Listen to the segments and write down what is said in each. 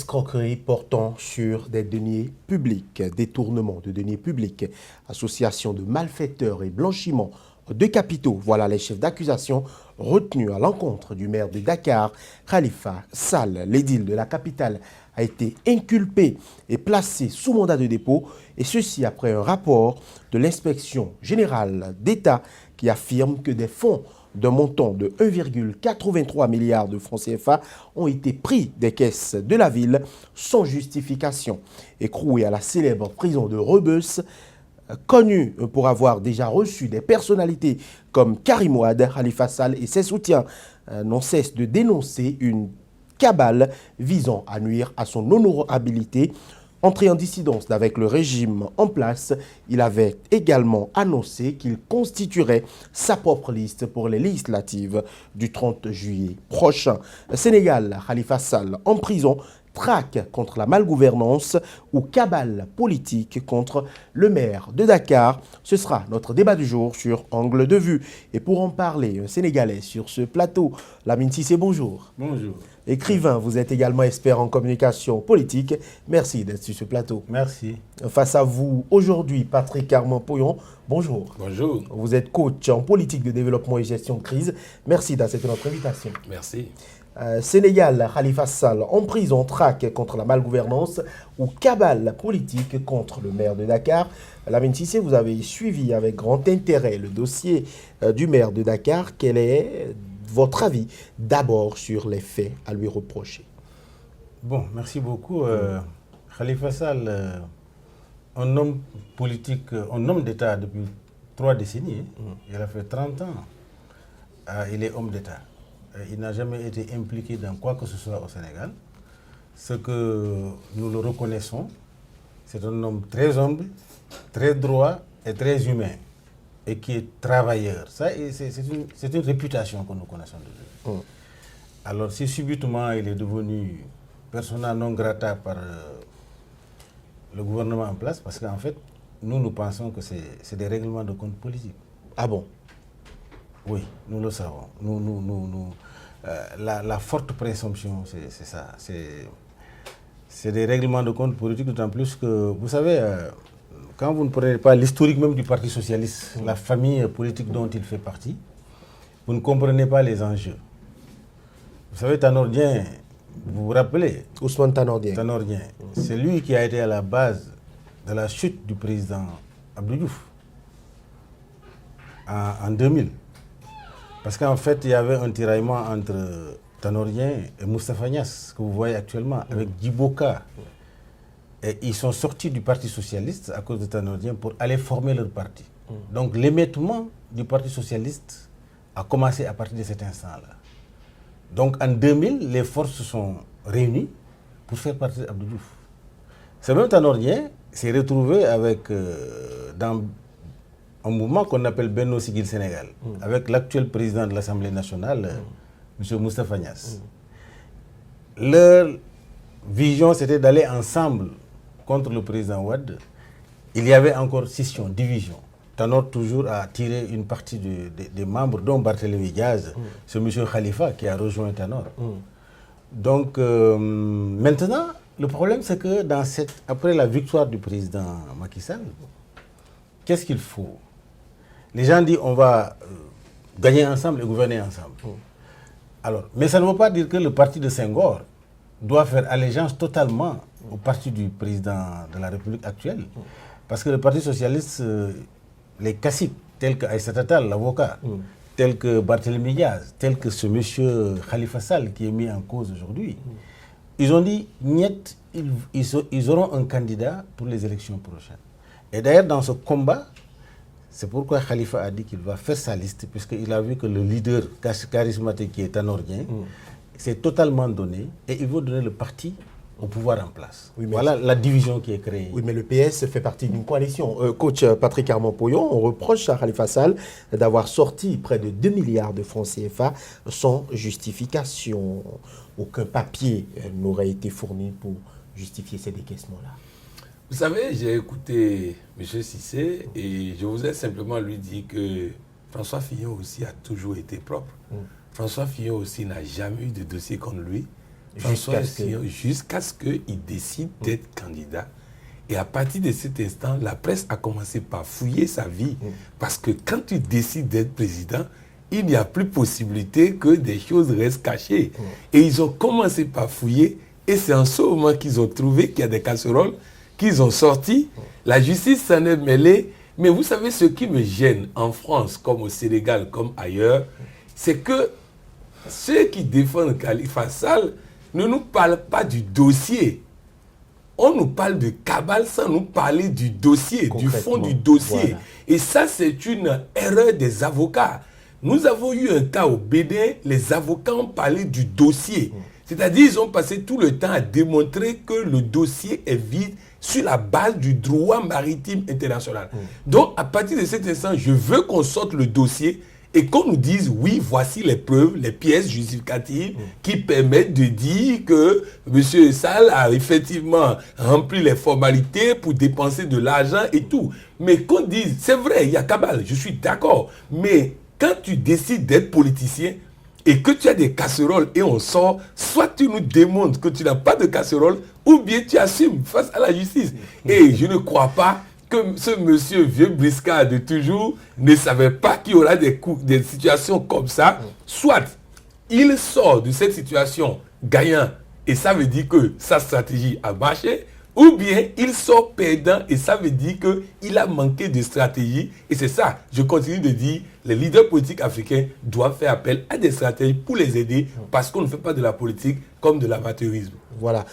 escroquerie portant sur des deniers publics, détournement de deniers publics, association de malfaiteurs et blanchiment de capitaux. Voilà les chefs d'accusation retenus à l'encontre du maire de Dakar, Khalifa Sall. L'édile de la capitale a été inculpé et placé sous mandat de dépôt, et ceci après un rapport de l'inspection générale d'État qui affirme que des fonds d'un montant de 1,83 milliard de francs CFA ont été pris des caisses de la ville sans justification. Écroué à la célèbre prison de Rebeuss, connu pour avoir déjà reçu des personnalités comme Karim Wade, Khalifa Sall et ses soutiens, n'ont cesse de dénoncer une cabale visant à nuire à son honorabilité. Entré en dissidence avec le régime en place, il avait également annoncé qu'il constituerait sa propre liste pour les législatives du 30 juillet prochain. Sénégal, Khalifa Sall en prison, traque contre la malgouvernance ou cabale politique contre le maire de Dakar. Ce sera notre débat du jour sur Angle de Vue. Et pour en parler, un Sénégalais sur ce plateau, Lamine Cissé, bonjour. Bonjour. Écrivain, vous êtes également expert en communication politique. Merci d'être sur ce plateau. Merci. Face à vous aujourd'hui, Patrick Armand-Pouillon. Bonjour. Bonjour. Vous êtes coach en politique de développement et gestion de crise. Merci d'accepter notre invitation. Merci. Sénégal, Khalifa Sall en prison, traque contre la malgouvernance ou cabale politique contre le maire de Dakar. Lamine Cissé, vous avez suivi avec grand intérêt le dossier du maire de Dakar. Quel est votre avis d'abord sur les faits à lui reprocher? Bon, merci beaucoup. Khalifa Sall, un homme politique, un homme d'État depuis 3 décennies. Il a fait 30 ans. Il est homme d'État. Il n'a jamais été impliqué dans quoi que ce soit au Sénégal. Ce que nous le reconnaissons, c'est un homme très humble, très droit et très humain, et qui est travailleur. Ça, c'est une réputation que nous connaissons de lui. Alors, si subitement il est devenu persona non grata par le gouvernement en place, parce qu'en fait, nous pensons que c'est des règlements de compte politiques. Ah bon? Oui, nous le savons. La forte présomption, c'est ça. C'est des règlements de compte politiques, d'autant plus que, vous savez, quand vous ne prenez pas l'historique même du Parti socialiste, la famille politique dont il fait partie, vous ne comprenez pas les enjeux. Vous savez, Tanor Dieng, vous vous rappelez? Ousmane Tanor Dieng. Tanor Dieng, c'est lui qui a été à la base de la chute du président Abdou Diouf en 2000. Parce qu'en fait, il y avait un tiraillement entre Tanor Dieng et Moustapha Niasse, que vous voyez actuellement, avec Djiboka. Et ils sont sortis du Parti socialiste à cause de Tanor Dieng pour aller former leur parti. Donc l'émiettement du Parti socialiste a commencé à partir de cet instant-là. Donc en 2000, les forces se sont réunies pour faire partie d'Abdou Diouf. Ce même Tanor Dieng s'est retrouvé avec, dans un mouvement qu'on appelle Benno Siggil Sénégal, avec l'actuel président de l'Assemblée nationale, M. Moustapha Niasse. Leur vision, c'était d'aller ensemble contre le président Wade. Il y avait encore scission, division. Tanor toujours a tiré une partie des membres, dont Barthélémy Diaz, c'est M. Khalifa qui a rejoint Tanor. Donc maintenant, le problème c'est que après la victoire du président Macky Sall, qu'est-ce qu'il faut? Les gens disent on va gagner ensemble et gouverner ensemble. Alors, mais ça ne veut pas dire que le parti de Senghor doit faire allégeance totalement au parti du président de la République actuelle. Parce que le Parti socialiste, les caciques, tels que Aïssata Tall, l'avocat, tels que Barthélémy Diaz, tels que ce monsieur Khalifa Sall qui est mis en cause aujourd'hui, ils ont dit, niet, ils auront un candidat pour les élections prochaines. Et d'ailleurs, dans ce combat, c'est pourquoi Khalifa a dit qu'il va faire sa liste, puisqu'il a vu que le leader charismatique qui est Tanor Dieng s'est totalement donné, et il veut donner le parti au pouvoir en place. Oui, voilà la division qui est créée. Oui, mais le PS fait partie d'une coalition. Coach Patrick Armand-Pouillon, on reproche à Khalifa Sall d'avoir sorti près de 2 milliards de francs CFA sans justification. Aucun papier n'aurait été fourni pour justifier ces décaissements-là. Vous savez, j'ai écouté M. Cissé et je voudrais simplement lui dire que François Fillon aussi a toujours été propre. François Fillon aussi n'a jamais eu de dossier contre lui jusqu'à ce qu'il décide d'être candidat. Et à partir de cet instant, la presse a commencé par fouiller sa vie. Parce que quand tu décides d'être président, il n'y a plus possibilité que des choses restent cachées. Et ils ont commencé par fouiller. Et c'est en ce moment qu'ils ont trouvé qu'il y a des casseroles qu'ils ont sorties. La justice s'en est mêlée. Mais vous savez, ce qui me gêne en France, comme au Sénégal, comme ailleurs, c'est que ceux qui défendent Khalifa Sall ne nous parlent pas du dossier. On nous parle de cabale sans nous parler du dossier, du fond du dossier. Voilà. Et ça, c'est une erreur des avocats. Nous avons eu un cas au Bénin, les avocats ont parlé du dossier. C'est-à-dire, ils ont passé tout le temps à démontrer que le dossier est vide sur la base du droit maritime international. Donc, à partir de cet instant, je veux qu'on sorte le dossier et qu'on nous dise, oui, voici les preuves, les pièces justificatives qui permettent de dire que M. Sall a effectivement rempli les formalités pour dépenser de l'argent et tout. Mais qu'on dise, c'est vrai, il y a cabale, je suis d'accord. Mais quand tu décides d'être politicien et que tu as des casseroles et on sort, soit tu nous démontres que tu n'as pas de casseroles ou bien tu assumes face à la justice. Et je ne crois pas que ce monsieur vieux briscard de toujours ne savait pas qu'il y aura des situations comme ça. Soit il sort de cette situation gagnant et ça veut dire que sa stratégie a marché, ou bien il sort perdant et ça veut dire qu'il a manqué de stratégie. Et c'est ça, je continue de dire, les leaders politiques africains doivent faire appel à des stratégies pour les aider parce qu'on ne fait pas de la politique comme de l'amateurisme. Voilà.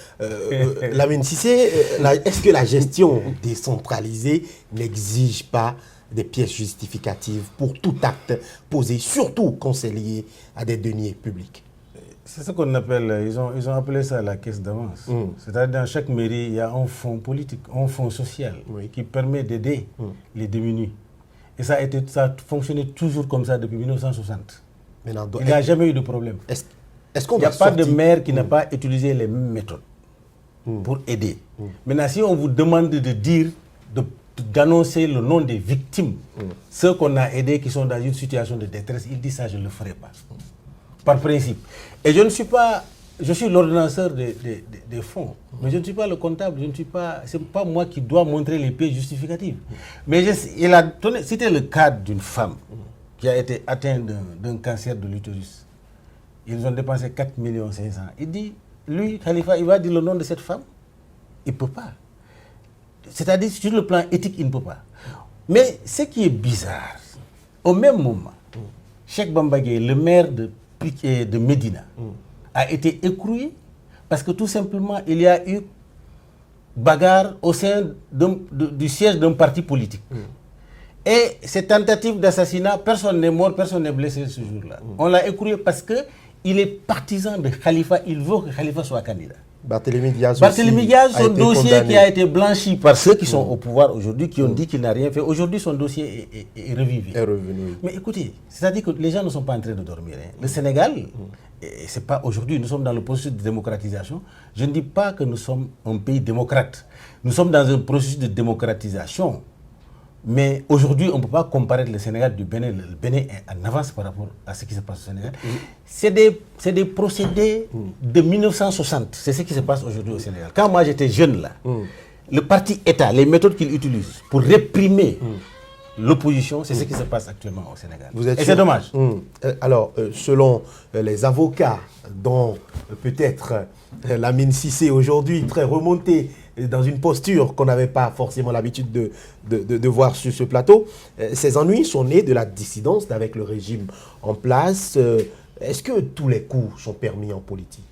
Lamine Cissé, est-ce que la gestion décentralisée n'exige pas des pièces justificatives pour tout acte posé, surtout quand c'est lié à des deniers publics? C'est ce qu'on appelle, ils ont appelé ça la caisse d'avance. C'est-à-dire dans chaque mairie, il y a un fonds politique, un fonds social qui permet d'aider les démunis. Et ça a fonctionné toujours comme ça depuis 1960. Maintenant, il n'y a jamais eu de problème. Il n'y a pas de maire qui n'a pas utilisé les mêmes méthodes pour aider. Maintenant, si on vous demande de dire, d'annoncer le nom des victimes, ceux qu'on a aidés qui sont dans une situation de détresse, il dit ça, je ne le ferai pas. Par principe. Et je suis l'ordonnanceur des fonds, mais je ne suis pas le comptable, c'est pas moi qui dois montrer les pièces justificatives. Mais il a cité le cas d'une femme qui a été atteinte d'un cancer de l'utérus. Ils ont dépensé 4,5 millions. Il dit, lui, Khalifa, il va dire le nom de cette femme. Il ne peut pas. C'est-à-dire, sur le plan éthique, il ne peut pas. Mais ce qui est bizarre, au même moment, Cheikh Bambagé, le maire de Médina, a été écroué parce que tout simplement, il y a eu bagarre au sein du siège d'un parti politique. Et cette tentative d'assassinat, personne n'est mort, personne n'est blessé ce jour-là. On l'a écroué parce qu'il est partisan de Khalifa, il veut que Khalifa soit candidat. Barthélémy Diaz, son dossier qui a été blanchi par ceux qui sont au pouvoir aujourd'hui, qui ont dit qu'il n'a rien fait. Aujourd'hui, son dossier est revivé. Mais écoutez, c'est-à-dire que les gens ne sont pas en train de dormir. Le Sénégal, et c'est pas aujourd'hui, nous sommes dans le processus de démocratisation. Je ne dis pas que nous sommes un pays démocrate. Nous sommes dans un processus de démocratisation. Mais aujourd'hui, on ne peut pas comparer le Sénégal du Bénin. Le Bénin est en avance par rapport à ce qui se passe au Sénégal. C'est des procédés de 1960. C'est ce qui se passe aujourd'hui au Sénégal. Quand moi j'étais jeune là, le parti État, les méthodes qu'il utilise pour réprimer l'opposition, c'est ce qui se passe actuellement au Sénégal. Et c'est dommage. Alors, selon les avocats, dont peut-être Lamine Cissé aujourd'hui, très remonté, dans une posture qu'on n'avait pas forcément l'habitude de voir sur ce plateau, ces ennuis sont nés de la dissidence avec le régime en place. Est-ce que tous les coups sont permis en politique?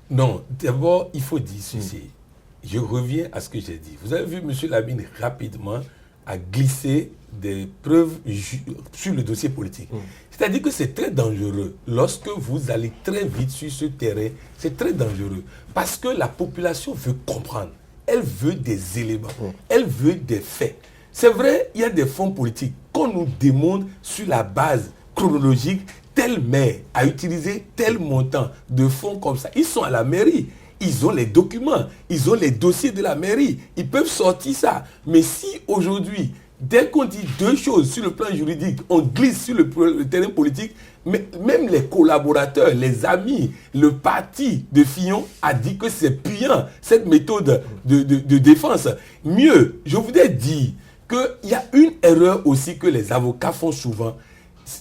Non, d'abord, il faut dire ceci. Je reviens à ce que j'ai dit. Vous avez vu, M. Lamine, rapidement, a glissé des preuves sur le dossier politique. C'est-à-dire que c'est très dangereux. Lorsque vous allez très vite sur ce terrain, c'est très dangereux. Parce que la population veut comprendre. Elle veut des éléments. Elle veut des faits. C'est vrai, il y a des fonds politiques qu'on nous démontre sur la base chronologique. Tel maire a utilisé tel montant de fonds comme ça. Ils sont à la mairie. Ils ont les documents. Ils ont les dossiers de la mairie. Ils peuvent sortir ça. Mais si aujourd'hui, dès qu'on dit deux choses sur le plan juridique, on glisse sur le terrain politique, mais même les collaborateurs, les amis, le parti de Fillon a dit que c'est payant, cette méthode de défense. Mieux, je voudrais dire qu'il y a une erreur aussi que les avocats font souvent,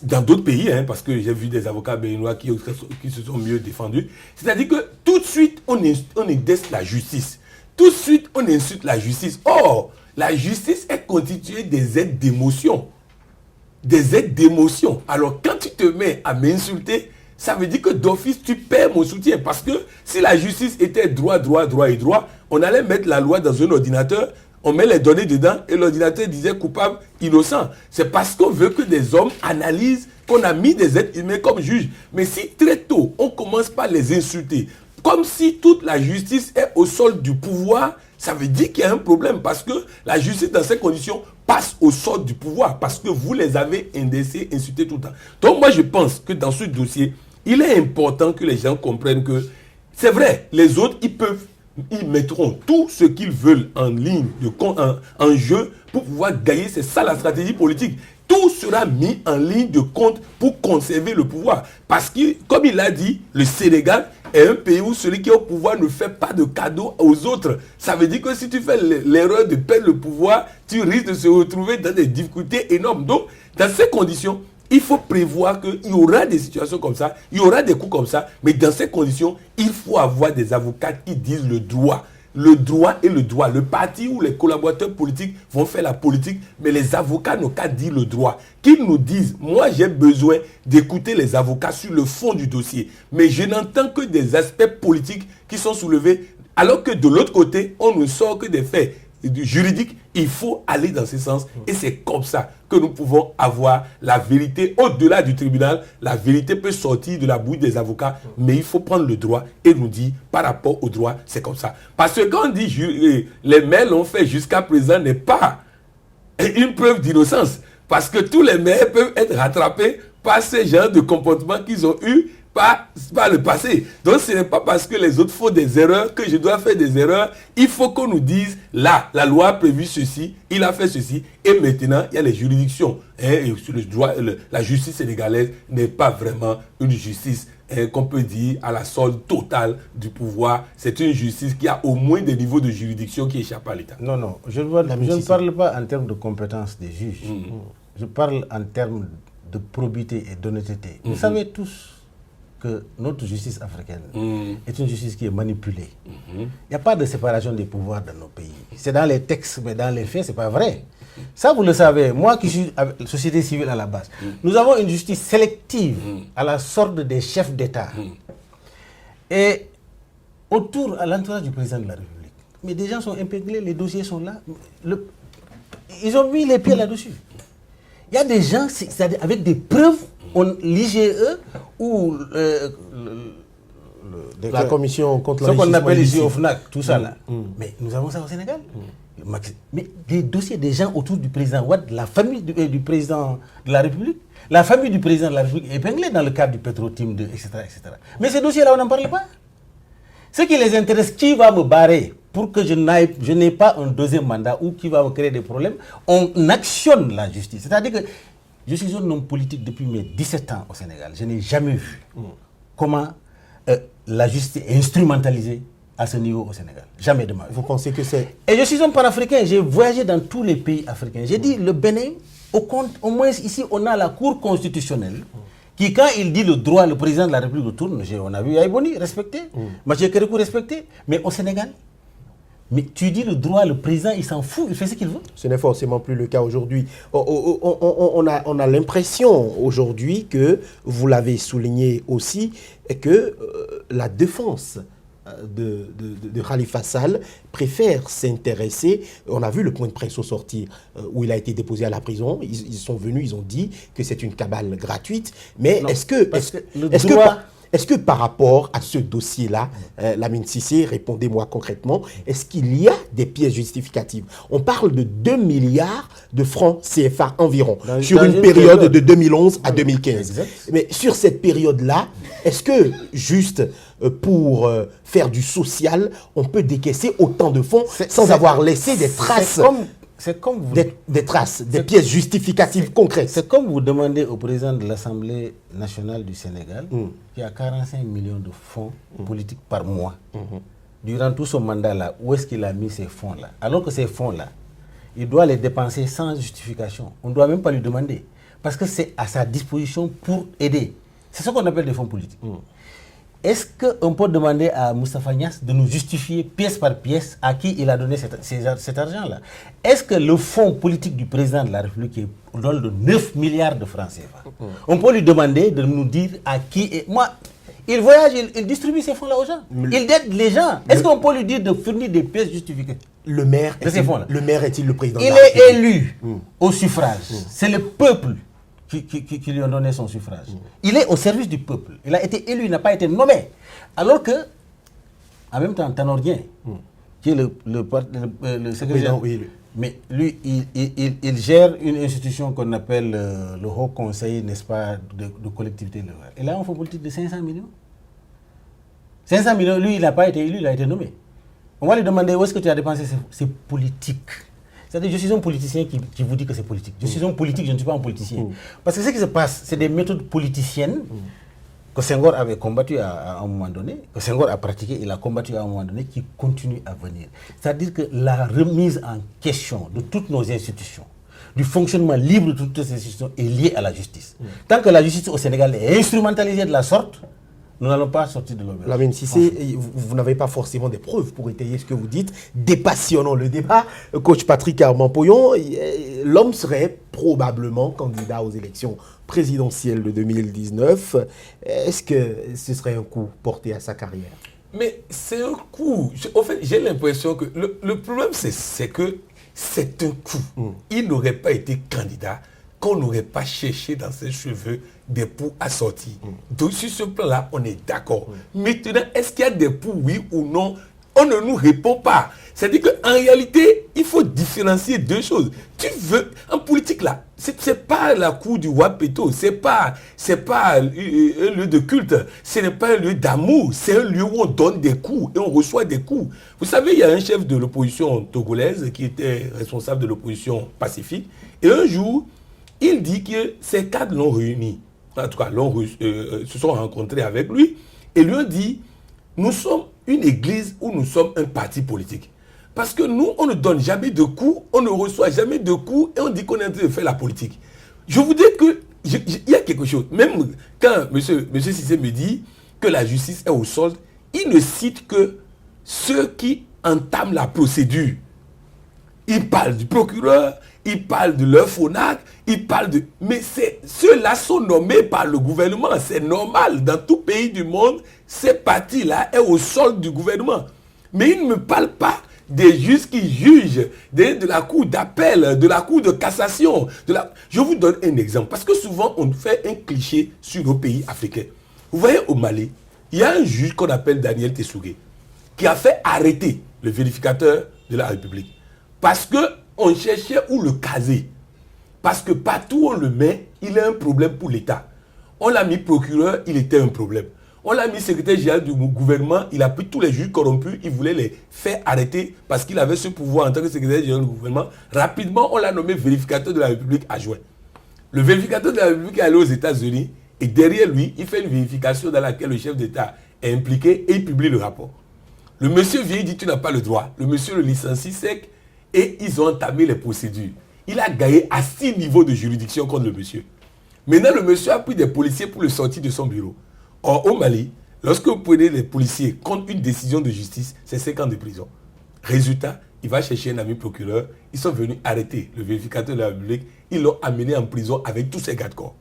dans d'autres pays, parce que j'ai vu des avocats béninois qui se sont mieux défendus, c'est-à-dire que tout de suite, on indexe la justice. Tout de suite, on insulte la justice. Or, la justice est constituée des aides d'émotion. Des aides d'émotion. Alors, quand tu te mets à m'insulter, ça veut dire que d'office, tu perds mon soutien. Parce que si la justice était droit, on allait mettre la loi dans un ordinateur, on met les données dedans et l'ordinateur disait coupable, innocent. C'est parce qu'on veut que des hommes analysent qu'on a mis des êtres humains comme juges. Mais si très tôt, on commence par les insulter, comme si toute la justice est au sol du pouvoir, ça veut dire qu'il y a un problème. Parce que la justice, dans ces conditions, passe au sol du pouvoir. Parce que vous les avez indexés, insultés tout le temps. Donc moi, je pense que dans ce dossier, il est important que les gens comprennent que c'est vrai, les autres, ils mettront tout ce qu'ils veulent en ligne, en jeu pour pouvoir gagner. C'est ça la stratégie politique. Tout sera mis en ligne de compte pour conserver le pouvoir. Parce que, comme il l'a dit, le Sénégal est un pays où celui qui est au pouvoir ne fait pas de cadeaux aux autres. Ça veut dire que si tu fais l'erreur de perdre le pouvoir, tu risques de se retrouver dans des difficultés énormes. Donc, dans ces conditions, il faut prévoir qu'il y aura des situations comme ça, il y aura des coups comme ça, mais dans ces conditions, il faut avoir des avocats qui disent le droit. Le droit est le droit. Le parti ou les collaborateurs politiques vont faire la politique, mais les avocats n'ont qu'à dire le droit. Qu'ils nous disent, moi j'ai besoin d'écouter les avocats sur le fond du dossier, mais je n'entends que des aspects politiques qui sont soulevés, alors que de l'autre côté, on ne sort que des faits juridique. Il faut aller dans ce sens et c'est comme ça que nous pouvons avoir la vérité au-delà du tribunal. La vérité peut sortir de la bouche des avocats, mais il faut prendre le droit et nous dire par rapport au droit, c'est comme ça. Parce que quand on dit les maires l'ont fait jusqu'à présent n'est pas une preuve d'innocence, parce que tous les maires peuvent être rattrapés par ce genre de comportement qu'ils ont eu par le passé. Donc ce n'est pas parce que les autres font des erreurs que je dois faire des erreurs. Il faut qu'on nous dise, là, la loi a prévu ceci, il a fait ceci, et maintenant, il y a les juridictions. Et la justice sénégalaise n'est pas vraiment une justice qu'on peut dire à la solde totale du pouvoir. C'est une justice qui a au moins des niveaux de juridiction qui échappent à l'État. Non, je ne parle pas en termes de compétence des juges. Je parle en termes de probité et d'honnêteté. Vous savez tous que notre justice africaine est une justice qui est manipulée. Il n'y a pas de séparation des pouvoirs dans nos pays. C'est dans les textes, mais dans les faits, ce n'est pas vrai. Ça, vous le savez, moi qui suis société civile à la base, nous avons une justice sélective à la sorte des chefs d'État. Et à l'entourage du président de la République. Mais des gens sont épinglés, les dossiers sont là. Ils ont mis les pieds là-dessus. Il y a des gens, c'est-à-dire avec des preuves, l'IGE ou la commission contre ce qu'on appelle ici au FNAC, tout ça là. Mais nous avons ça au Sénégal. Mais des dossiers des gens autour du président Wade, la famille du président de la République, la famille du président de la République est épinglée dans le cadre du Petro-Tim, etc., etc. Mais ces dossiers-là, on n'en parle pas. Ce qui les intéresse, qui va me barrer pour que je n'ai pas un deuxième mandat ou qui va me créer des problèmes, on actionne la justice. C'est-à-dire que je suis un homme politique depuis mes 17 ans au Sénégal. Je n'ai jamais vu comment la justice est instrumentalisée à ce niveau au Sénégal. Jamais de ma vie. Vous pensez que c'est... Et je suis un panafricain. J'ai voyagé dans tous les pays africains. J'ai dit, le Bénin, au moins ici, on a la Cour constitutionnelle qui, quand il dit le droit, le président de la République le tourne. On a vu Aïboni respecté, Mathieu Kérékou respecté. Mais au Sénégal, mais tu dis le droit, le président, il s'en fout, il fait ce qu'il veut. Ce n'est forcément plus le cas aujourd'hui. On a l'impression aujourd'hui que, vous l'avez souligné aussi, que la défense de Khalifa Sall préfère s'intéresser. On a vu le point de presse au sortir où il a été déposé à la prison. Ils sont venus, ils ont dit que c'est une cabale gratuite. Mais est-ce que par rapport à ce dossier-là, Lamine Cissé, répondez-moi concrètement, est-ce qu'il y a des pièces justificatives? On parle de 2 milliards de francs CFA environ, sur une période de 2011 à 2015. Exact. Mais sur cette période-là, est-ce que juste pour faire du social, on peut décaisser autant de fonds sans avoir laissé des traces C'est comme vous... Des traces, des pièces justificatives concrètes. C'est comme vous demandez au président de l'Assemblée nationale du Sénégal, qui a 45 millions de fonds politiques par mois. Durant tout son mandat-là, où est-ce qu'il a mis ces fonds-là? Alors que ces fonds-là, il doit les dépenser sans justification. On ne doit même pas lui demander. Parce que c'est à sa disposition pour aider. C'est ce qu'on appelle des fonds politiques. Est-ce qu'on peut demander à Moustapha Niasse de nous justifier pièce par pièce à qui il a donné cet argent-là? Est-ce que le fonds politique du président de la République est au dollar de 9 milliards de francs CFA? On peut lui demander de nous dire à qui... Moi, il voyage, il distribue ces fonds-là aux gens. Il aide les gens. Est-ce qu'on peut lui dire de fournir des pièces justificatives? Le maire est-il le président de la Il République? est élu au suffrage. C'est le peuple qui lui a donné son suffrage. Il est au service du peuple. Il a été élu, il n'a pas été nommé. Alors que, en même temps, Tanordien, qui est le secrétaire, mais lui, il gère une institution qu'on appelle le Haut Conseil, n'est-ce pas, de collectivité locale. Et là, on fait un politique de 500 millions. 500 millions, lui, il n'a pas été élu, il a été nommé. On va lui demander où est-ce que tu as dépensé ces politiques. C'est-à-dire, je suis un politicien qui vous dit que c'est politique. Je suis un politique, je ne suis pas un politicien. Parce que ce qui se passe, c'est des méthodes politiciennes que Senghor avait combattues à un moment donné, que Senghor a pratiqué, il a combattu à un moment donné, qui continuent à venir. C'est-à-dire que la remise en question de toutes nos institutions, du fonctionnement libre de toutes ces institutions est liée à la justice. Tant que la justice au Sénégal est instrumentalisée de la sorte, nous n'allons pas sortir de l'auberge. Lamine Cissé, vous n'avez pas forcément des preuves pour étayer ce que vous dites. Dépassionnons le débat. Coach Patrick Armand-Poyon, l'homme serait probablement candidat aux élections présidentielles de 2019. Est-ce que ce serait un coup porté à sa carrière? Mais c'est un coup. En fait, j'ai l'impression que le problème, c'est que c'est un coup. Il n'aurait pas été candidat qu'on n'aurait pas cherché dans ses cheveux des poux assortis. Donc sur ce plan-là, on est d'accord. Maintenant, est-ce qu'il y a des poux, oui ou non? On ne nous répond pas. C'est-à-dire qu'en réalité, il faut différencier deux choses. Tu veux, en politique là, c'est pas la cour du roi Péto, c'est pas un lieu de culte, ce n'est pas un lieu d'amour, c'est un lieu où on donne des coups et on reçoit des coups. Vous savez, il y a un chef de l'opposition togolaise qui était responsable de l'opposition pacifique, et un jour, il dit que ces cadres l'ont réuni, en tout cas, se sont rencontrés avec lui, et lui ont dit, nous sommes une église où nous sommes un parti politique. Parce que nous, on ne donne jamais de coups, on ne reçoit jamais de coups, et on dit qu'on est en train de faire la politique. Je vous dis que il y a quelque chose. Même quand M. Cissé me dit que la justice est au solde, il ne cite que ceux qui entament la procédure. Il parle du procureur, il parle de leur FONAC, il parle de... Mais ceux-là sont nommés par le gouvernement. C'est normal. Dans tout pays du monde, ces partis-là sont au solde du gouvernement. Mais il ne me parle pas des juges qui jugent, de la cour d'appel, de la cour de cassation. Je vous donne un exemple. Parce que souvent, on fait un cliché sur nos pays africains. Vous voyez, au Mali, il y a un juge qu'on appelle Daniel Tessouré, qui a fait arrêter le vérificateur de la République. Parce qu'on cherchait où le caser. Parce que partout où on le met, il est un problème pour l'État. On l'a mis procureur, il était un problème. On l'a mis secrétaire général du gouvernement, il a pris tous les juges corrompus, il voulait les faire arrêter parce qu'il avait ce pouvoir en tant que secrétaire général du gouvernement. Rapidement, on l'a nommé vérificateur de la République adjoint. Le vérificateur de la République est allé aux États-Unis et derrière lui, il fait une vérification dans laquelle le chef d'État est impliqué et il publie le rapport. Le monsieur vient, il dit tu n'as pas le droit. Le monsieur le licencie sec et ils ont entamé les procédures. Il a gagné à 6 niveaux de juridiction contre le monsieur. Maintenant, le monsieur a pris des policiers pour le sortir de son bureau. Or, au Mali, lorsque vous prenez les policiers contre une décision de justice, c'est 5 ans de prison. Résultat, il va chercher un ami procureur. Ils sont venus arrêter le vérificateur de la République. Ils l'ont amené en prison avec tous ses gardes-corps.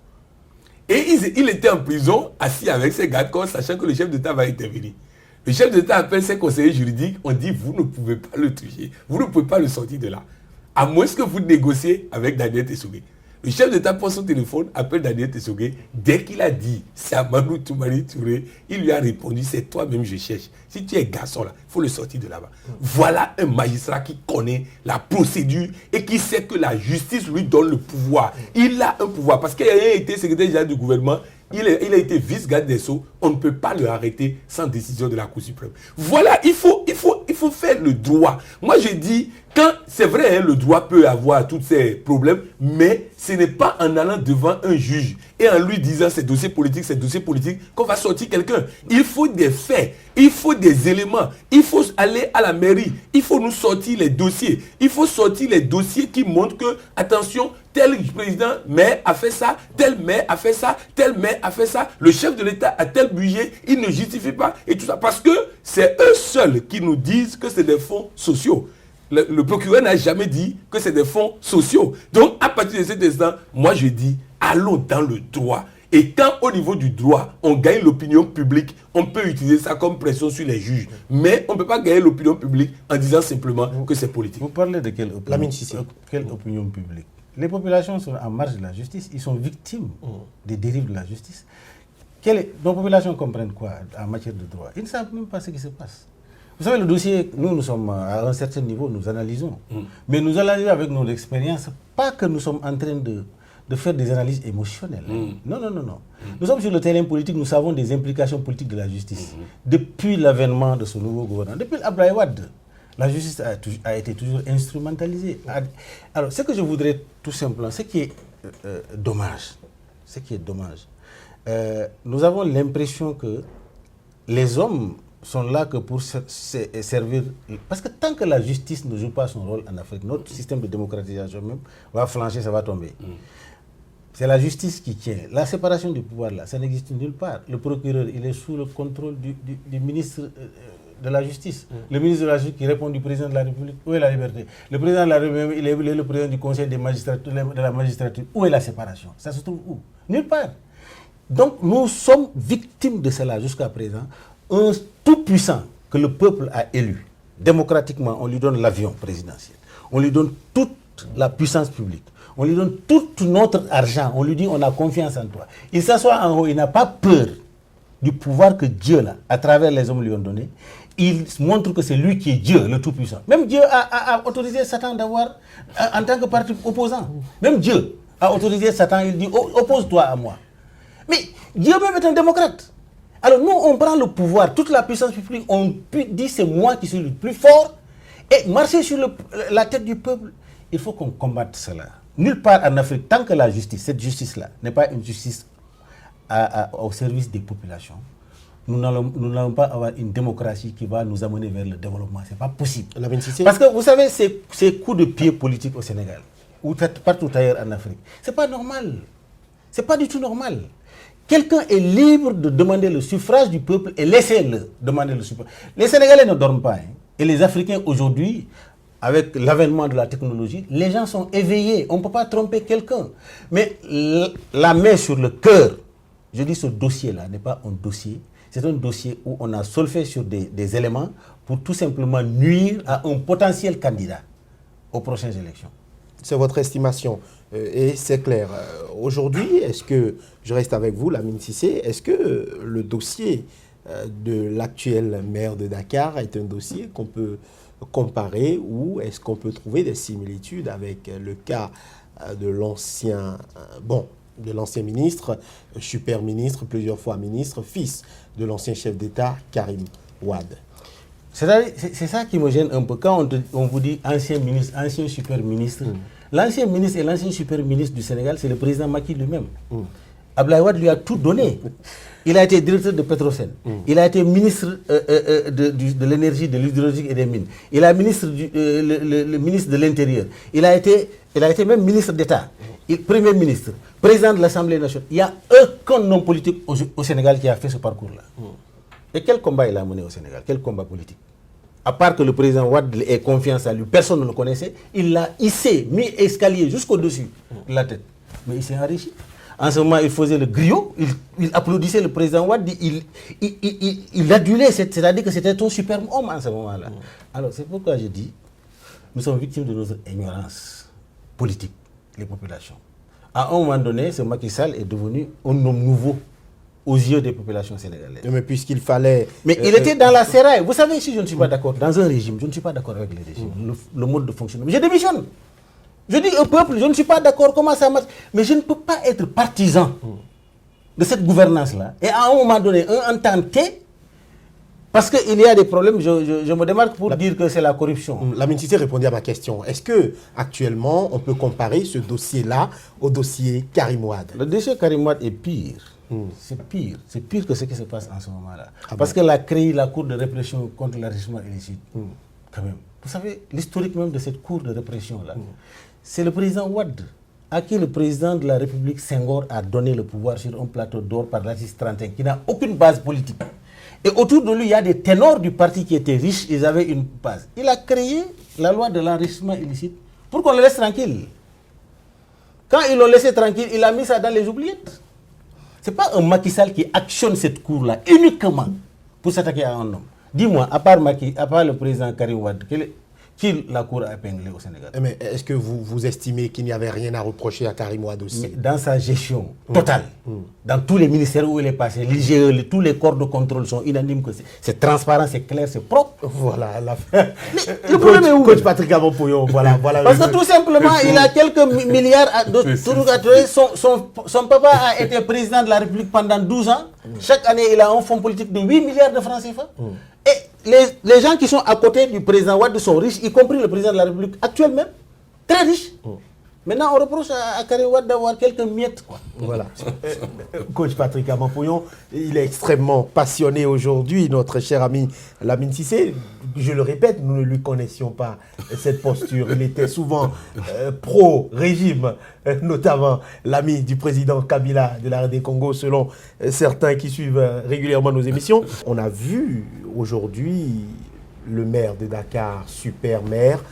Et il était en prison, assis avec ses gardes-corps, sachant que le chef d'État va intervenir. Le chef d'État appelle ses conseillers juridiques. On dit, vous ne pouvez pas le toucher. Vous ne pouvez pas le sortir de là. À moins que vous négociez avec Daniel Tessouré. Le chef d'État prend son téléphone, appelle Daniel Tessouré. Dès qu'il a dit, c'est Amadou Touré, il lui a répondu, c'est toi-même je cherche. Si tu es garçon là, il faut le sortir de là-bas. Voilà un magistrat qui connaît la procédure et qui sait que la justice lui donne le pouvoir. Il a un pouvoir parce qu'il a été secrétaire général du gouvernement. Il a été vice-garde des Sceaux. On ne peut pas le arrêter sans décision de la Cour suprême. Voilà, il faut il faut faire le droit. Moi, je dis, quand c'est vrai, hein, le droit peut avoir tous ces problèmes, mais ce n'est pas en allant devant un juge et en lui disant c'est dossier politique qu'on va sortir quelqu'un. Il faut des faits, il faut des éléments, il faut aller à la mairie, il faut nous sortir les dossiers. Il faut sortir les dossiers qui montrent que, attention, tel président maire a fait ça, tel maire a fait ça, tel maire a fait ça, le chef de l'État a tel budget, il ne justifie pas et tout ça. Parce que c'est eux seuls qui nous disent que c'est des fonds sociaux. Le procureur n'a jamais dit que c'est des fonds sociaux. Donc, à partir de cet instant, moi je dis, allons dans le droit. Et quand au niveau du droit, on gagne l'opinion publique, on peut utiliser ça comme pression sur les juges. Mais on ne peut pas gagner l'opinion publique en disant simplement que c'est politique. Vous parlez de quelle opinion publique? Les populations sont en marge de la justice, ils sont victimes des dérives de la justice. Nos populations comprennent quoi en matière de droit? Ils ne savent même pas ce qui se passe. Vous savez, le dossier, nous sommes à un certain niveau, nous analysons. Mais nous analysons avec nos expériences, pas que nous sommes en train de faire des analyses émotionnelles. Non. Nous sommes sur le terrain politique, nous savons des implications politiques de la justice. Depuis l'avènement de ce nouveau gouvernement, depuis Abdoulaye Wade, la justice a été toujours instrumentalisée. Alors, ce que je voudrais tout simplement, ce qui est dommage, nous avons l'impression que les hommes sont là que pour servir. Parce que tant que la justice ne joue pas son rôle en Afrique, notre système de démocratisation même va flancher, ça va tomber. C'est la justice qui tient. La séparation du pouvoir, là, ça n'existe nulle part. Le procureur, il est sous le contrôle du ministre de la Justice. Le ministre de la Justice qui répond du président de la République. Où est la liberté? Le président de la République, il est le président du Conseil des magistrats, de la magistrature. Où est la séparation? Ça se trouve où? Nulle part. Donc, nous sommes victimes de cela jusqu'à présent. Un tout-puissant que le peuple a élu, démocratiquement, on lui donne l'avion présidentiel. On lui donne toute la puissance publique. On lui donne tout notre argent. On lui dit, on a confiance en toi. Il s'assoit en haut, il n'a pas peur du pouvoir que Dieu, là, à travers les hommes, lui ont donné. Il montre que c'est lui qui est Dieu, le Tout-Puissant. Même Dieu a autorisé Satan d'avoir, en tant que parti opposant, même Dieu a autorisé Satan, il dit, oppose-toi à moi. Mais Dieu même est un démocrate. Alors nous, on prend le pouvoir, toute la puissance publique, on dit c'est moi qui suis le plus fort, et marcher sur la tête du peuple, il faut qu'on combatte cela. Nulle part en Afrique, tant que la justice, cette justice-là, n'est pas une justice au service des populations, nous n'allons pas avoir une démocratie qui va nous amener vers le développement. Ce n'est pas possible. Parce que vous savez, ces coups de pied politiques au Sénégal, ou partout ailleurs en Afrique, ce n'est pas normal. Ce n'est pas du tout normal. Quelqu'un est libre de demander le suffrage du peuple et laissez-le demander le suffrage. Les Sénégalais ne dorment pas. Et les Africains aujourd'hui, avec l'avènement de la technologie, les gens sont éveillés. On ne peut pas tromper quelqu'un. Mais la main sur le cœur, je dis ce dossier-là n'est pas un dossier. C'est un dossier où on a solfé sur des éléments pour tout simplement nuire à un potentiel candidat aux prochaines élections. C'est votre estimation et c'est clair. Aujourd'hui, est-ce que, je reste avec vous, Lamine Cissé, est-ce que le dossier de l'actuel maire de Dakar est un dossier qu'on peut comparer ou est-ce qu'on peut trouver des similitudes avec le cas de l'ancien ministre, super ministre, plusieurs fois ministre, fils de l'ancien chef d'État, Karim Wade? C'est ça qui me gêne un peu. Quand on vous dit ancien ministre, ancien super ministre, l'ancien ministre et l'ancien super ministre du Sénégal, c'est le président Macky lui-même. Abdoulaye Wade lui a tout donné. Il a été directeur de Petrosen. Il a été ministre de l'énergie, de l'hydrologie et des mines. Il a ministre le ministre de l'Intérieur. Il a été même ministre d'État. Premier ministre, président de l'Assemblée nationale. Il n'y a aucun homme politique au Sénégal qui a fait ce parcours-là. Et quel combat il a mené au Sénégal? Quel combat politique? À part que le président Wade ait confiance en lui, personne ne le connaissait, il l'a hissé, mis escalier jusqu'au-dessus de la tête. Mais il s'est enrichi. En ce moment, il faisait le griot, il applaudissait le président Wade, il adulait, c'est-à-dire que c'était un super homme en ce moment-là. Alors, c'est pourquoi je dis, nous sommes victimes de notre ignorance politique, les populations. À un moment donné, ce Macky Sall est devenu un homme nouveau aux yeux des populations sénégalaises. Mais puisqu'il fallait... Mais il était dans la séraille. Vous savez, si je ne suis pas d'accord, dans un régime, je ne suis pas d'accord avec le régime, le mode de fonctionnement. Je démissionne. Je dis au peuple, je ne suis pas d'accord, comment ça marche. Mais je ne peux pas être partisan de cette gouvernance-là. Et à un moment donné, un intenté Parce qu'il y a des problèmes, je me démarque pour dire que c'est la corruption. Lamine Cissé répondait à ma question. Est-ce que actuellement on peut comparer ce dossier-là au dossier Karim Wade? Le dossier Karim Wade est pire. C'est pire. C'est pire que ce qui se passe en ce moment-là. Ah Parce qu'elle a créé la Cour de répression contre l'enrichissement illicite. Quand même. Vous savez, l'historique même de cette Cour de répression-là, c'est le président Wade à qui le président de la République Senghor a donné le pouvoir sur un plateau d'or par l'article 31, qui n'a aucune base politique. Et autour de lui, il y a des ténors du parti qui étaient riches, ils avaient une base. Il a créé la loi de l'enrichissement illicite pour qu'on le laisse tranquille. Quand ils l'ont laissé tranquille, il a mis ça dans les oubliettes. Ce n'est pas un Macky Sall qui actionne cette cour-là uniquement pour s'attaquer à un homme. Dis-moi, à part le président Karim Wade, qui la cour a épinglé au Sénégal? Mais est-ce que vous estimez qu'il n'y avait rien à reprocher à Karim Wade aussi? Mais dans sa gestion totale, dans tous les ministères où il est passé, l'IGE, tous les corps de contrôle sont unanimes que c'est transparent, c'est clair, c'est propre. Voilà, le problème est où? Coach Patrick Abompoyon, voilà. Parce que tout simplement, il a quelques milliards son papa a été président de la République pendant 12 ans. Chaque année, il a un fonds politique de 8 milliards de francs CFA. Et les gens qui sont à côté du président Wade sont riches, y compris le président de la République actuel même, très riche. Maintenant, on reproche à Karim Wade d'avoir quelques miettes, quoi. Voilà. Coach Patrick Abompoyon, il est extrêmement passionné aujourd'hui, notre cher ami Lamine Cissé. Je le répète, nous ne lui connaissions pas cette posture. Il était souvent pro-régime, notamment l'ami du président Kabila de la RD Congo, selon certains qui suivent régulièrement nos émissions. On a vu aujourd'hui le maire de Dakar, super maire,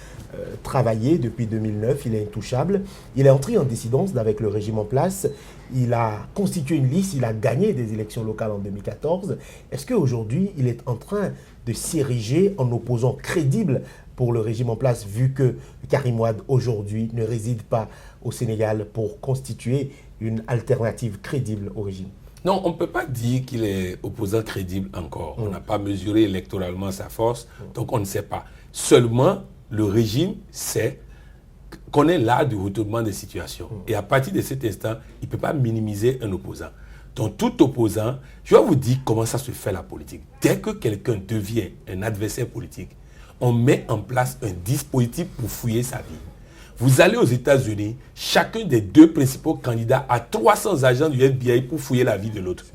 travaillé depuis 2009, il est intouchable. Il est entré en dissidence avec le régime en place. Il a constitué une liste, il a gagné des élections locales en 2014. Est-ce qu'aujourd'hui, il est en train de s'ériger en opposant crédible pour le régime en place, vu que Karim Wade aujourd'hui ne réside pas au Sénégal pour constituer une alternative crédible au régime? Non, on ne peut pas dire qu'il est opposant crédible encore. On n'a pas mesuré électoralement sa force, donc on ne sait pas. Seulement, le régime connaît l'art du retournement des situations. Et à partir de cet instant, il ne peut pas minimiser un opposant. Donc tout opposant, je vais vous dire comment ça se fait la politique. Dès que quelqu'un devient un adversaire politique, on met en place un dispositif pour fouiller sa vie. Vous allez aux États-Unis, chacun des deux principaux candidats a 300 agents du FBI pour fouiller la vie de l'autre.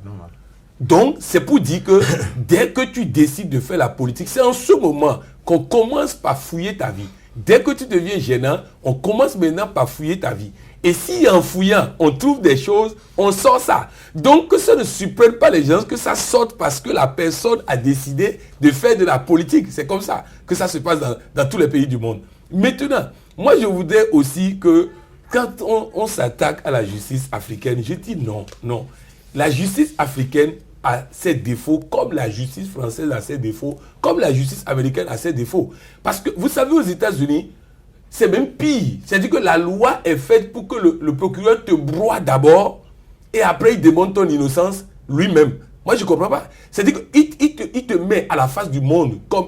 Donc, c'est pour dire que dès que tu décides de faire la politique, c'est en ce moment qu'on commence par fouiller ta vie. Dès que tu deviens gênant, on commence maintenant par fouiller ta vie. Et si en fouillant, on trouve des choses, on sort ça. Donc, que ça ne surprenne pas les gens, que ça sorte parce que la personne a décidé de faire de la politique. C'est comme ça que ça se passe dans tous les pays du monde. Maintenant, moi, je voudrais aussi que quand on s'attaque à la justice africaine, je dis non. La justice africaine a ses défauts, comme la justice française a ses défauts, comme la justice américaine a ses défauts. Parce que vous savez, aux États-Unis, c'est même pire. C'est-à-dire que la loi est faite pour que le procureur te broie d'abord et après il démontre ton innocence lui-même. Moi, je ne comprends pas. C'est-à-dire qu'il te met à la face du monde comme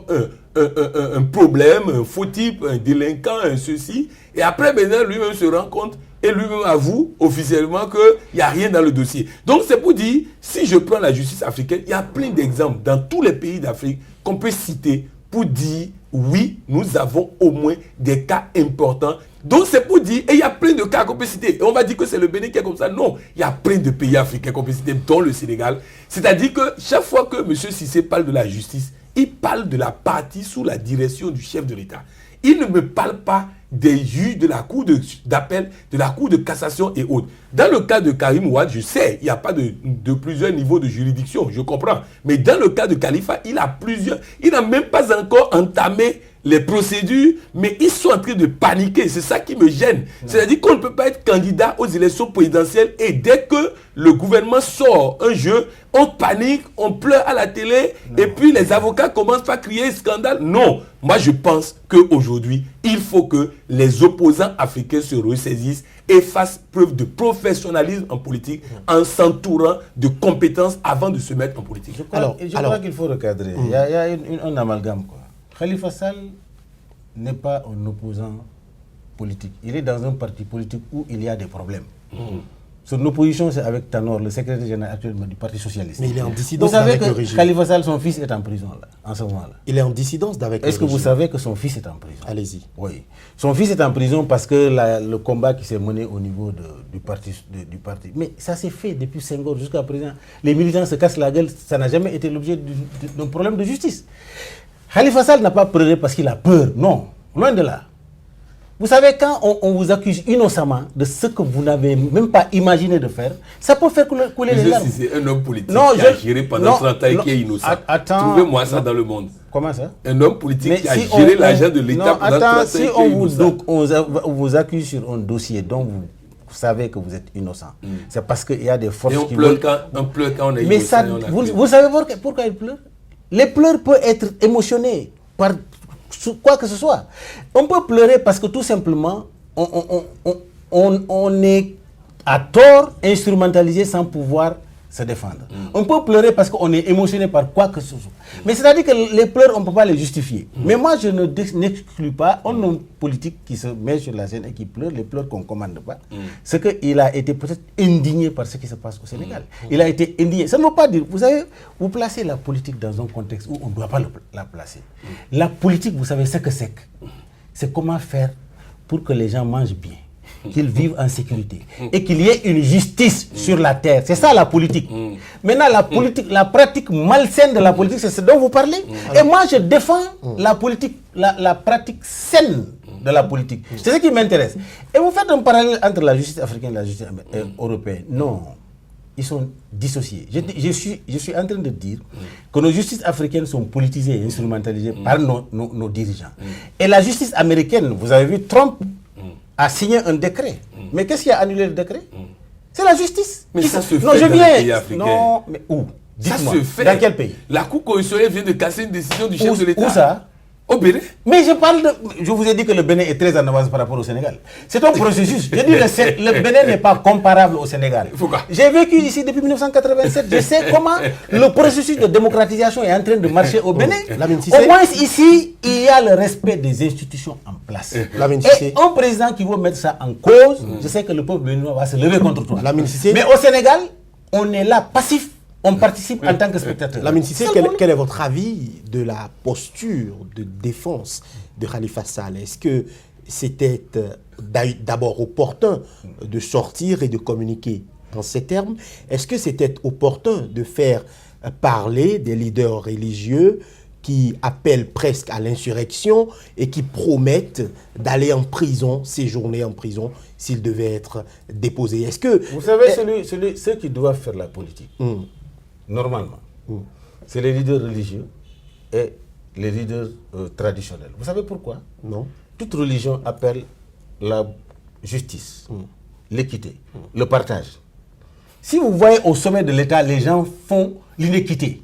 un problème, un faux type, un délinquant, un ceci. Et après, maintenant, lui-même se rend compte et lui-même avoue officiellement qu'il n'y a rien dans le dossier. Donc, c'est pour dire, si je prends la justice africaine, il y a plein d'exemples dans tous les pays d'Afrique qu'on peut citer pour dire, oui, nous avons au moins des cas importants. Donc, c'est pour dire, et il y a plein de cas qu'on peut citer. Et on va dire que c'est le Bénin qui est comme ça. Non, il y a plein de pays africains qu'on peut citer, dont le Sénégal. C'est-à-dire que chaque fois que M. Cissé parle de la justice, il parle de la partie sous la direction du chef de l'État. Il ne me parle pas des juges de la cour d'appel, de la cour de cassation et autres. Dans le cas de Karim Wade, je sais, il n'y a pas de plusieurs niveaux de juridiction, je comprends. Mais dans le cas de Khalifa, il n'a même pas encore entamé les procédures, mais ils sont en train de paniquer. C'est ça qui me gêne. C'est-à-dire qu'on ne peut pas être candidat aux élections présidentielles et dès que le gouvernement sort un jeu, on panique, on pleure à la télé et puis les avocats commencent par crier scandale. Non, moi je pense qu'aujourd'hui, il faut que les opposants africains se ressaisissent et fassent preuve de professionnalisme en politique en s'entourant de compétences avant de se mettre en politique. Je crois qu'il faut recadrer. Il y a un amalgame, quoi. Khalifa Sall n'est pas un opposant politique. Il est dans un parti politique où il y a des problèmes. Son opposition, c'est avec Tanor, le secrétaire général actuellement du Parti Socialiste. Mais il est en dissidence vous savez avec que le régime. Khalifa Sall, son fils, est en prison, là, en ce moment-là. Il est en dissidence avec le régime. Est-ce que vous savez que son fils est en prison? Allez-y. Oui. Son fils est en prison parce que le combat qui s'est mené au niveau du parti. Mais ça s'est fait depuis Senghor jusqu'à présent. Les militants se cassent la gueule, ça n'a jamais été l'objet d'un problème de justice. Khalifa Sall n'a pas pleuré parce qu'il a peur. Non, loin de là. Vous savez, quand on vous accuse innocemment de ce que vous n'avez même pas imaginé de faire, ça peut faire couler les larmes. Si c'est un homme politique Non, qui a géré pendant 30 ans et qui est innocent. Trouvez-moi ça dans le monde. Comment ça? Un homme politique qui a géré l'argent de l'État pendant 30 ans si et qui est innocent. on vous accuse sur un dossier dont vous savez que vous êtes innocent, c'est parce qu'il y a des forces qui veulent... On pleure quand on est Mais innocent. ça, vous savez pourquoi ils pleurent? Les pleurs peuvent être émotionnés par quoi que ce soit. On peut pleurer parce que tout simplement, on est à tort instrumentalisé sans pouvoir se défendre. On peut pleurer parce qu'on est émotionné par quoi que ce soit. Mais c'est-à-dire que les pleurs, on ne peut pas les justifier. Mais moi, je n'exclus pas un homme politique qui se met sur la scène et qui pleure, les pleurs qu'on ne commande pas. C'est qu'il a été peut-être indigné par ce qui se passe au Sénégal. Il a été indigné. Ça ne veut pas dire, vous savez, vous placez la politique dans un contexte où on ne doit pas la placer. La politique, vous savez ce que c'est. C'est comment faire pour que les gens mangent bien, qu'ils vivent en sécurité et qu'il y ait une justice sur la terre. C'est ça la politique. Maintenant, la politique, la pratique malsaine de la politique, c'est ce dont vous parlez. Et moi, je défends la politique, la pratique saine de la politique. C'est ce qui m'intéresse. Et vous faites un parallèle entre la justice africaine et la justice européenne. Non. Ils sont dissociés. Je suis en train de dire que nos justices africaines sont politisées et instrumentalisées par nos dirigeants. Et la justice américaine, vous avez vu, Trump a signé un décret. Mais qu'est-ce qui a annulé le décret? C'est la justice. Mais ça se fait non, je dans viens. les pays africains. Non, mais où? Ça Dites-moi, se fait. dans quel pays? La Cour constitutionnelle vient de casser une décision du chef de l'État. Où ça? Au Bénin. Mais je vous ai dit que le Bénin est très en avance par rapport au Sénégal. C'est un processus. Je dis le Bénin n'est pas comparable au Sénégal. Pourquoi? J'ai vécu ici depuis 1987. Je sais comment le processus de démocratisation est en train de marcher au Bénin. Au moins ici, il y a le respect des institutions en place. Et un président qui veut mettre ça en cause, je sais que le peuple béninois va se lever contre toi. Mais au Sénégal, on est là passif. On participe en tant que spectateur. Lamine Cissé, quel est votre avis de la posture de défense de Khalifa Sall? Est-ce que c'était d'abord opportun de sortir et de communiquer en ces termes? Est-ce que c'était opportun de faire parler des leaders religieux qui appellent presque à l'insurrection et qui promettent d'aller en prison, séjourner en prison, s'ils devaient être déposés? Est-ce que... Vous savez, ceux qui doivent faire la politique, normalement, c'est les leaders religieux et les leaders traditionnels. Vous savez pourquoi? Non. Toute religion appelle la justice, l'équité, le partage. Si vous voyez au sommet de l'État, les gens font l'inéquité.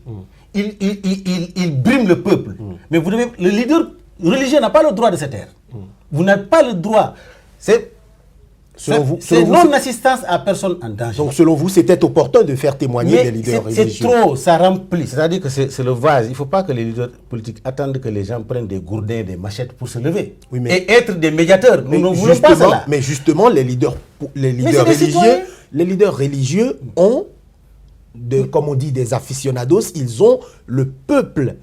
Ils briment le peuple. Mais le leader religieux n'a pas le droit de se taire. Vous n'avez pas le droit. C'est non-assistance à personne en danger. Donc, selon vous, c'était opportun de faire témoigner des leaders religieux? C'est trop, ça remplit. C'est-à-dire que c'est le vase. Il ne faut pas que les leaders politiques attendent que les gens prennent des gourdins, des machettes pour se lever. Oui, et être des médiateurs. Nous ne voulons pas cela. Mais justement, les leaders religieux ont, comme on dit, des aficionados. Ils ont le peuple,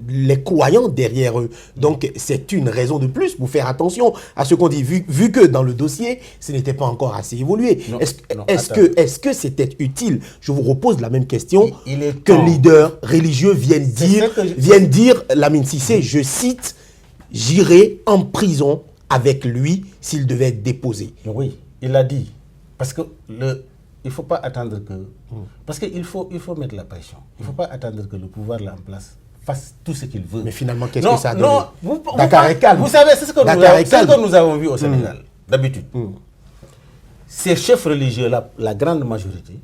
les croyants derrière eux. Donc, c'est une raison de plus pour faire attention à ce qu'on dit, vu que dans le dossier, ce n'était pas encore assez évolué. Est-ce que c'était utile? Je vous repose la même question que leaders religieux viennent dire, Lamine Cissé, je cite, « J'irai en prison avec lui s'il devait être déposé ». Oui, il l'a dit. Parce que il ne faut pas attendre que... Parce qu'il faut mettre la pression. Il ne faut pas attendre que le pouvoir là en place fasse tout ce qu'il veut. Mais finalement, qu'est-ce que ça a donné? Dakar est calme. Vous savez, c'est ce que nous avons vu au Sénégal, d'habitude. Ces chefs religieux, la grande majorité,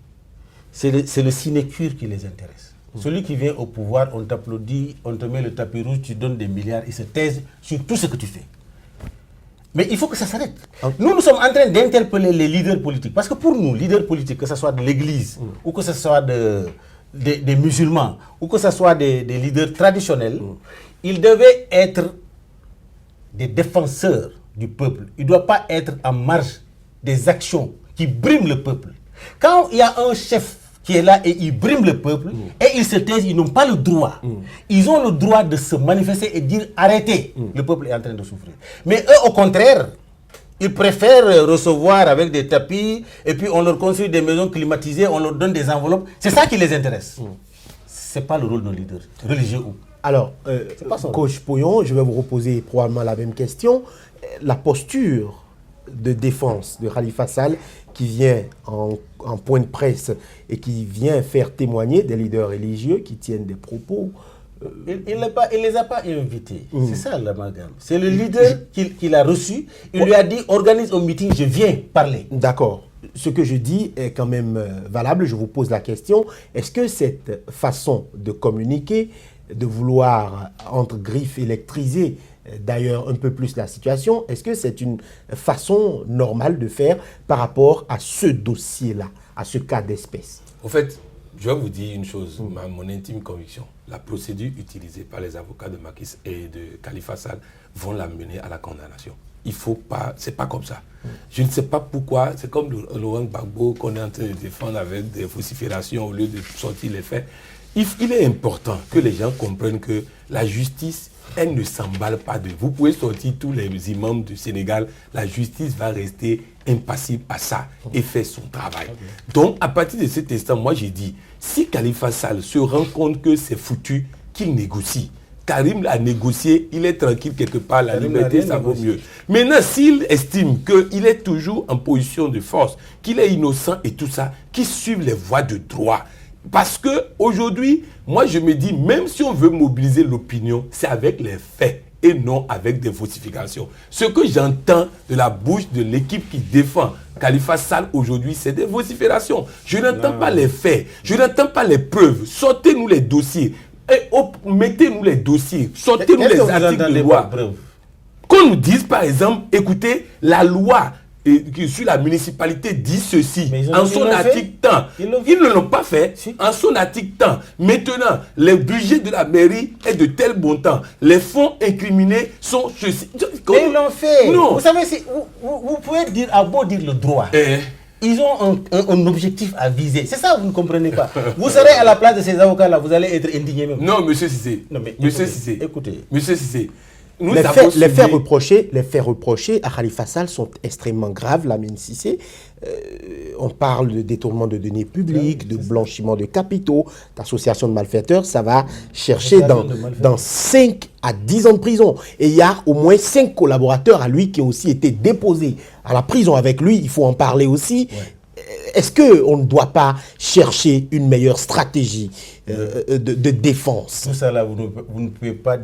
c'est le sinécure qui les intéresse. Celui qui vient au pouvoir, on t'applaudit, on te met le tapis rouge, tu donnes des milliards, il se taise sur tout ce que tu fais. Mais il faut que ça s'arrête. Nous sommes en train d'interpeller les leaders politiques. Parce que pour nous, leaders politiques, que ce soit de l'Église, ou que ce soit des musulmans, ou que ce soit des leaders traditionnels, ils devaient être des défenseurs du peuple. Ils ne doivent pas être en marge des actions qui briment le peuple. Quand il y a un chef qui est là et il brime le peuple, et ils se taisent, ils n'ont pas le droit. Ils ont le droit de se manifester et dire arrêtez, le peuple est en train de souffrir. Mais eux, au contraire, ils préfèrent recevoir avec des tapis, et puis on leur construit des maisons climatisées, on leur donne des enveloppes. C'est ça qui les intéresse. Ce n'est pas le rôle de nos leaders, religieux ou. Alors, Coach Pouyon, je vais vous reposer probablement la même question. La posture de défense de Khalifa Sall qui vient en point de presse et qui vient faire témoigner des leaders religieux qui tiennent des propos. Il ne les a pas invités. C'est ça l'amalgame. C'est le leader qui l'a reçu. Il lui a dit organise un meeting, je viens parler. D'accord. Ce que je dis est quand même valable. Je vous pose la question. Est-ce que cette façon de communiquer, de vouloir, entre griffes, électriser d'ailleurs un peu plus la situation, est-ce que c'est une façon normale de faire par rapport à ce dossier-là, à ce cas d'espèce? En fait, je vais vous dire une chose, mon intime conviction. La procédure utilisée par les avocats de Macky et de Khalifa Sall vont l'amener à la condamnation. Il faut pas, c'est pas comme ça. Je ne sais pas pourquoi, c'est comme Laurent Gbagbo qu'on est en train de défendre avec des vociférations au lieu de sortir les faits. Il est important que les gens comprennent que la justice, elle ne s'emballe pas de... Vous pouvez sortir tous les imams du Sénégal, la justice va rester impassible à ça et faire son travail. Donc, à partir de cet instant, moi j'ai dit, si Khalifa Sall se rend compte que c'est foutu, qu'il négocie. Karim a négocié, il est tranquille quelque part, la liberté, ça vaut mieux. Maintenant, s'il estime qu'il est toujours en position de force, qu'il est innocent et tout ça, qu'il suive les voies de droit. Parce qu'aujourd'hui, moi je me dis, même si on veut mobiliser l'opinion, c'est avec les faits et non avec des falsifications. Ce que j'entends de la bouche de l'équipe qui défend Khalifa Sall aujourd'hui, c'est des vociférations. Je n'entends pas les faits, je n'entends pas les preuves. Sortez-nous les dossiers, mettez-nous les dossiers, sortez-nous les articles de loi. Qu'on nous dise par exemple, écoutez, la loi sur la municipalité dit ceci, en son article tant. Ils ne l'ont pas fait, en son article tant. Maintenant, le budget de la mairie est de tel montant. Les fonds incriminés sont ceci. Mais ils l'ont fait. Non. Vous savez, vous pouvez dire, à beau dire le droit. Ils ont un objectif à viser. C'est ça, vous ne comprenez pas. Vous serez à la place de ces avocats-là, vous allez être indigné même. Non, monsieur Cissé. Monsieur Cissé. Écoutez. Monsieur Cissé. Les faits reprochés à Khalifa Sall sont extrêmement graves, Lamine Cissé. On parle de détournement de deniers publics, de blanchiment de capitaux, d'association de malfaiteurs. Ça va chercher dans 5 à 10 ans de prison. Et il y a au moins 5 collaborateurs à lui qui ont aussi été déposés à la prison avec lui. Il faut en parler aussi. Ouais. Est-ce qu'on ne doit pas chercher une meilleure stratégie de défense? Tout ça là, vous ne pouvez pas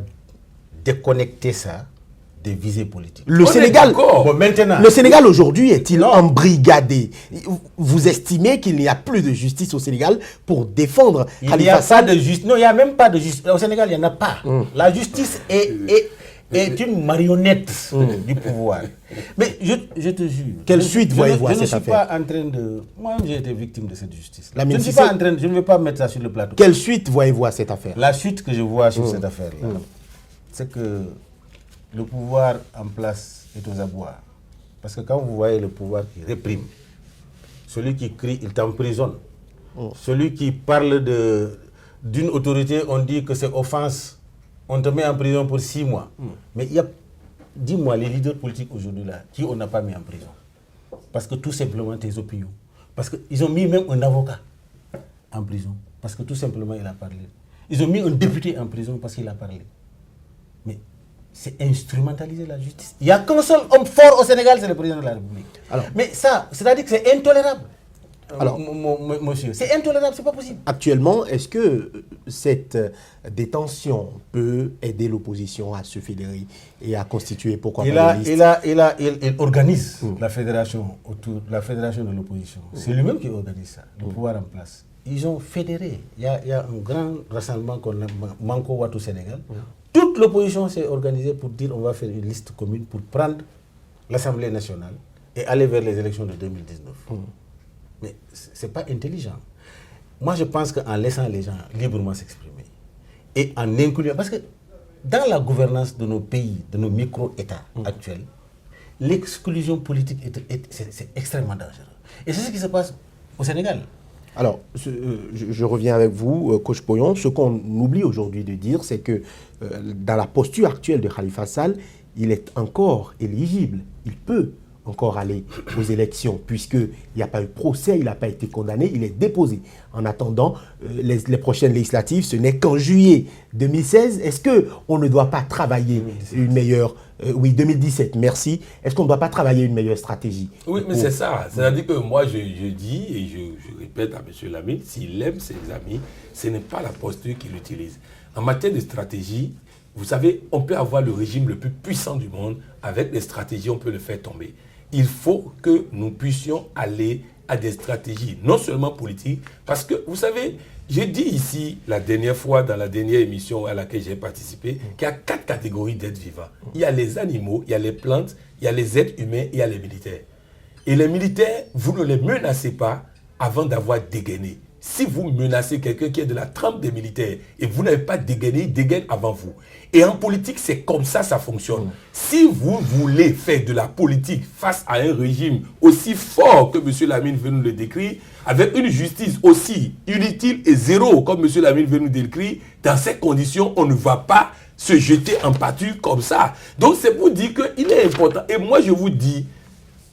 déconnecter ça des visées politiques. Le Sénégal aujourd'hui est-il embrigadé? Vous estimez qu'il n'y a plus de justice au Sénégal pour défendre Khalifa Sall? Non, il n'y a même pas de justice. Au Sénégal, il n'y en a pas. La justice est une marionnette du pouvoir. Mais je te jure. Quelle suite voyez-vous à cette affaire? Je ne suis pas en train de... Moi, j'ai été victime de cette justice. Je ne vais pas mettre ça sur le plateau. Quelle suite voyez-vous à cette affaire? La suite que je vois sur cette affaire-là, c'est que le pouvoir en place est aux abois. Parce que quand vous voyez le pouvoir qui réprime, celui qui crie, il t'emprisonne. Celui qui parle d'une autorité, on dit que c'est offense, on te met en prison pour 6 mois. Mais il y a, dis-moi, les leaders politiques aujourd'hui, là, qui on n'a pas mis en prison? Parce que tout simplement tes opinions. Parce qu'ils ont mis même un avocat en prison. Parce que tout simplement il a parlé. Ils ont mis un député en prison parce qu'il a parlé. Mais c'est instrumentaliser la justice. Il n'y a qu'un seul homme fort au Sénégal, c'est le président de la République. Alors, mais ça, c'est-à-dire que c'est intolérable. Alors, monsieur, c'est intolérable, c'est pas possible. Actuellement, est-ce que cette détention peut aider l'opposition à se fédérer et à constituer, pourquoi pas, des listes? Il organise la fédération de l'opposition. C'est lui-même qui organise ça, le pouvoir en place. Ils ont fédéré. Il y a un grand rassemblement qu'on a, Manko Watu Sénégal. Toute l'opposition s'est organisée pour dire on va faire une liste commune pour prendre l'Assemblée nationale et aller vers les élections de 2019. Mais ce n'est pas intelligent. Moi, je pense qu'en laissant les gens librement s'exprimer et en incluant... Parce que dans la gouvernance de nos pays, de nos micro-États actuels, l'exclusion politique, c'est extrêmement dangereux. Et c'est ce qui se passe. au Sénégal. Alors, je reviens avec vous, coach Poyon. Ce qu'on oublie aujourd'hui de dire, c'est que dans la posture actuelle de Khalifa Sall, il est encore éligible. Il peut encore aller aux élections, puisqu'il n'y a pas eu procès, il n'a pas été condamné, il est déposé. En attendant, les prochaines législatives, ce n'est qu'en juillet 2016. Est-ce qu'on ne doit pas travailler 2017. Une meilleure... oui, 2017, merci. Est-ce qu'on ne doit pas travailler une meilleure stratégie? Oui, mais c'est ça. C'est-à-dire que moi, je dis, et je répète à M. Lamine, s'il aime ses amis, ce n'est pas la posture qu'il utilise. En matière de stratégie, vous savez, on peut avoir le régime le plus puissant du monde. Avec des stratégies, on peut le faire tomber. Il faut que nous puissions aller à des stratégies, non seulement politiques, parce que, vous savez, j'ai dit ici, la dernière fois, dans la dernière émission à laquelle j'ai participé, qu'il y a 4 catégories d'êtres vivants. Il y a les animaux, il y a les plantes, il y a les êtres humains, il y a les militaires. Et les militaires, vous ne les menacez pas avant d'avoir dégainé. Si vous menacez quelqu'un qui est de la trempe des militaires et vous n'avez pas dégainé, il dégaine avant vous. Et en politique, c'est comme ça fonctionne. Si vous voulez faire de la politique face à un régime aussi fort que M. Lamine veut nous le décrire, avec une justice aussi inutile et zéro comme M. Lamine veut nous décrire, dans ces conditions, on ne va pas se jeter en pâture comme ça. Donc c'est pour dire qu'il est important. Et moi, je vous dis,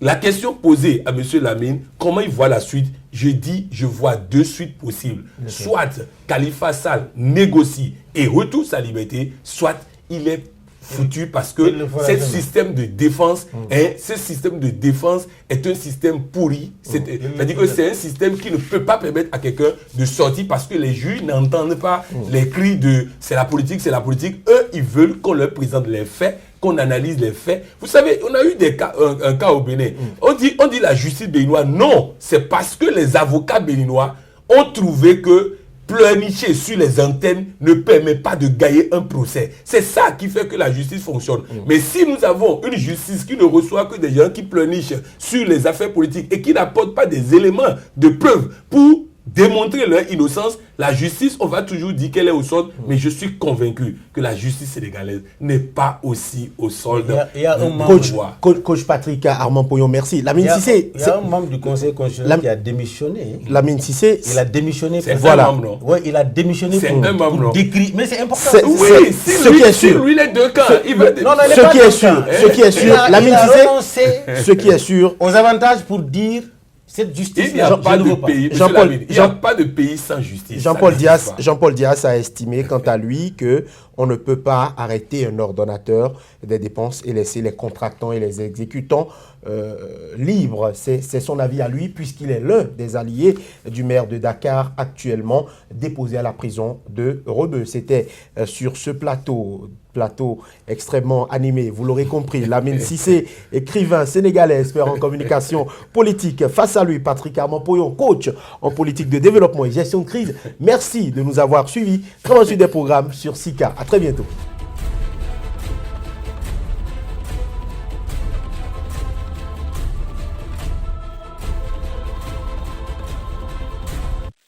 la question posée à M. Lamine, comment il voit la suite? Je dis, je vois 2 suites possibles. Soit Khalifa Sall négocie et retrouve sa liberté, soit il est foutu parce que ce système de défense, ce système de défense est un système pourri. C'est-à-dire que c'est un système qui ne peut pas permettre à quelqu'un de sortir parce que les juges n'entendent pas les cris de « c'est la politique, c'est la politique ». Eux, ils veulent qu'on leur présente les faits, qu'on analyse les faits. Vous savez, on a eu un cas au Bénin. On dit la justice béninoise. Non, c'est parce que les avocats béninois ont trouvé que pleurnicher sur les antennes ne permet pas de gagner un procès. C'est ça qui fait que la justice fonctionne. Mais si nous avons une justice qui ne reçoit que des gens qui pleurnichent sur les affaires politiques et qui n'apportent pas des éléments de preuve pour démontrer leur innocence, la justice, on va toujours dire qu'elle est au solde, mais je suis convaincu que la justice sénégalaise n'est pas aussi au solde. Il y a un membre, coach Patrick Armand Poyon, merci. Lamine Cissé, il y a un membre du Conseil constitutionnel qui a démissionné. Lamine Cissé, il a démissionné. C'est voilà. Un membre, non? Ouais, il a démissionné pour décrire. Mais c'est important. Oui, ce qui est sûr. Lui, les deux camps. Ce qui est sûr, Lamine Cissé, ce qui est sûr, aux avantages pour dire. Cette justice, il n'y a pas de pays. Il n'y a pas de pays sans justice. Jean-Paul Dias a estimé, quant à lui, qu'on ne peut pas arrêter un ordonnateur des dépenses et laisser les contractants et les exécutants libres. C'est son avis à lui, puisqu'il est l'un des alliés du maire de Dakar, actuellement déposé à la prison de Rebeu. C'était sur ce plateau extrêmement animé, vous l'aurez compris, Lamine Cissé, écrivain sénégalais, expert en communication politique. Face à lui, Patrick Armand Poyon, coach en politique de développement et gestion de crise. Merci de nous avoir suivis. Très bon suite des programmes sur Sika. À très bientôt.